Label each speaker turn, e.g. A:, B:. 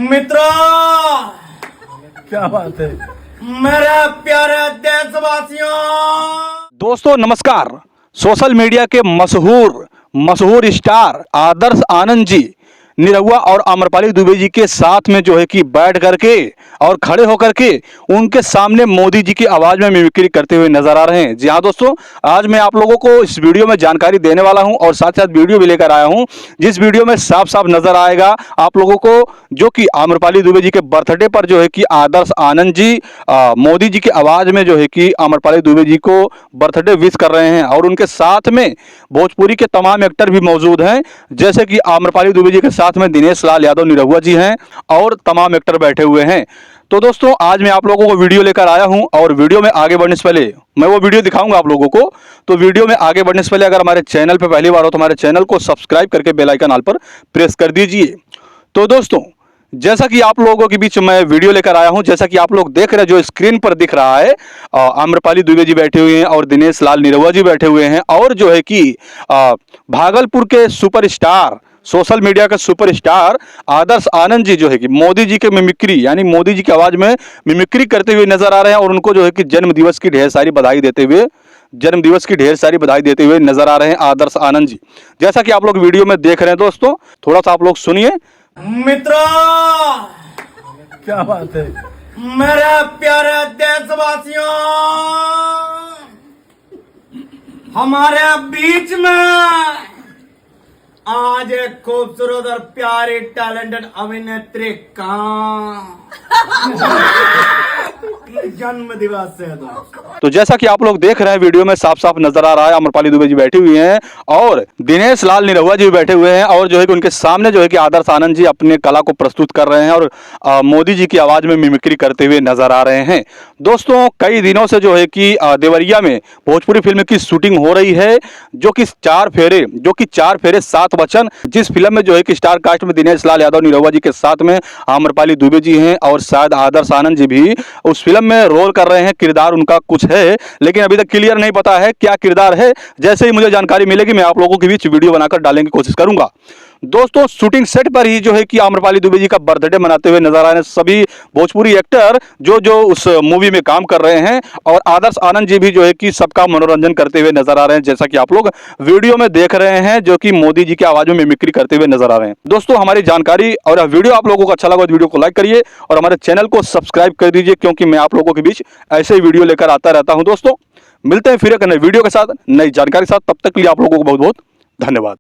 A: मित्रों,
B: क्या बात है।
A: मेरे प्यारे देशवासियों,
C: दोस्तों नमस्कार। सोशल मीडिया के मशहूर स्टार आदर्श आनंद जी निरहुआ और आम्रपाली दुबे जी के साथ में जो है कि बैठ करके और खड़े होकर के उनके सामने मोदी जी की आवाज में मिमिक्री करते हुए नजर आ रहे हैं। जी हाँ दोस्तों, आज मैं आप लोगों को इस वीडियो में जानकारी देने वाला हूं और साथ साथ वीडियो भी लेकर आया हूं, जिस वीडियो में साफ साफ नजर आएगा आप लोगों को जो कि आम्रपाली दुबे जी के बर्थडे पर जो है कि आदर्श आनंद जी मोदी जी की आवाज में जो है कि आम्रपाली दुबे जी को बर्थडे विश कर रहे हैं और उनके साथ में भोजपुरी के तमाम एक्टर भी मौजूद हैं, जैसे कि आम्रपाली दुबे जी के साथ में दिनेश लाल यादव निरहुआ जी हैं और तमाम एक्टर बैठे हुए हैं। तो दोस्तों आज मैं आप लोगों को वीडियो लेकर आया हूं और वीडियो में आगे बढ़ने से पहले मैं वो वीडियो दिखाऊंगा आप लोगों को। तो वीडियो में आगे बढ़ने से पहले अगर हमारे चैनल पर पहली बार हो तो हमारे चैनल को सब्सक्राइब करके बेल आइकन ऑल पर प्रेस कर दीजिए। तो दोस्तों जैसा कि आप लोगों के बीच मैं वीडियो लेकर आया हूं, जैसा कि आप लोग देख रहे हैं जो स्क्रीन पर दिख रहा है, आम्रपाली दुबे जी बैठे हुए हैं और दिनेश लाल निरहुआ जी बैठे हुए हैं और जो है कि भागलपुर के सुपरस्टार, सोशल मीडिया का सुपरस्टार आदर्श आनंद जी जो है कि मोदी जी के मिमिक्री यानी मोदी जी की आवाज में मिमिक्री करते हुए नजर आ रहे हैं और उनको जो है कि जन्म दिवस की ढेर सारी बधाई देते हुए नजर आ रहे हैं आदर्श आनंद जी। जैसा कि आप लोग वीडियो में देख रहे हैं दोस्तों, थोड़ा सा आप लोग सुनिए।
A: मित्रों,
B: क्या बात है।
A: मेरे प्यारे देशवासियों, हमारे बीच में आज एक खूबसूरत और प्यारी टैलेंटेड अभिनेत्री का जन्म दिवस है दोस्तों।
C: तो जैसा कि आप लोग देख रहे हैं वीडियो में साफ साफ नजर आ रहा है, आम्रपाली दुबे जी बैठी हुई हैं और दिनेश लाल निरहुआ जी भी बैठे हुए हैं और जो है कि उनके सामने जो है कि आदर्श आनंद जी अपने कला को प्रस्तुत कर रहे हैं और मोदी जी की आवाज में मिमिक्री करते हुए नजर आ रहे हैं। दोस्तों कई दिनों से जो है कि देवरिया में भोजपुरी फिल्म की शूटिंग हो रही है, जो कि चार फेरे सात वचन, जिस फिल्म में जो है कि स्टार कास्ट में दिनेश लाल यादव निरहुआ जी के साथ में आम्रपाली दुबे जी हैं और शायद आदर्श आनंद जी भी उस फिल्म में रोल कर रहे हैं। किरदार उनका कुछ है लेकिन अभी तक क्लियर नहीं पता है क्या किरदार है। जैसे ही मुझे जानकारी मिलेगी मैं आप लोगों के बीच वीडियो बनाकर डालने की कोशिश करूंगा। दोस्तों शूटिंग सेट पर ही जो है कि आम्रपाली दुबे जी का बर्थडे मनाते हुए नजर आ रहे हैं सभी भोजपुरी एक्टर जो उस मूवी में काम कर रहे हैं और आदर्श आनंद जी भी जो है कि सबका मनोरंजन करते हुए नजर आ रहे हैं, जैसा कि आप लोग वीडियो में देख रहे हैं, जो कि मोदी जी की आवाज में मिमिक्री करते हुए नजर आ रहे हैं। दोस्तों हमारी जानकारी और वीडियो आप लोगों को अच्छा लगा तो वीडियो को लाइक करिए और हमारे चैनल को सब्सक्राइब कर दीजिए, क्योंकि मैं आप लोगों के बीच ऐसे ही वीडियो लेकर आता रहता हूं। दोस्तों मिलते हैं फिर एक नए वीडियो के साथ, नई जानकारी के साथ। तब तक के लिए आप लोगों को बहुत बहुत धन्यवाद।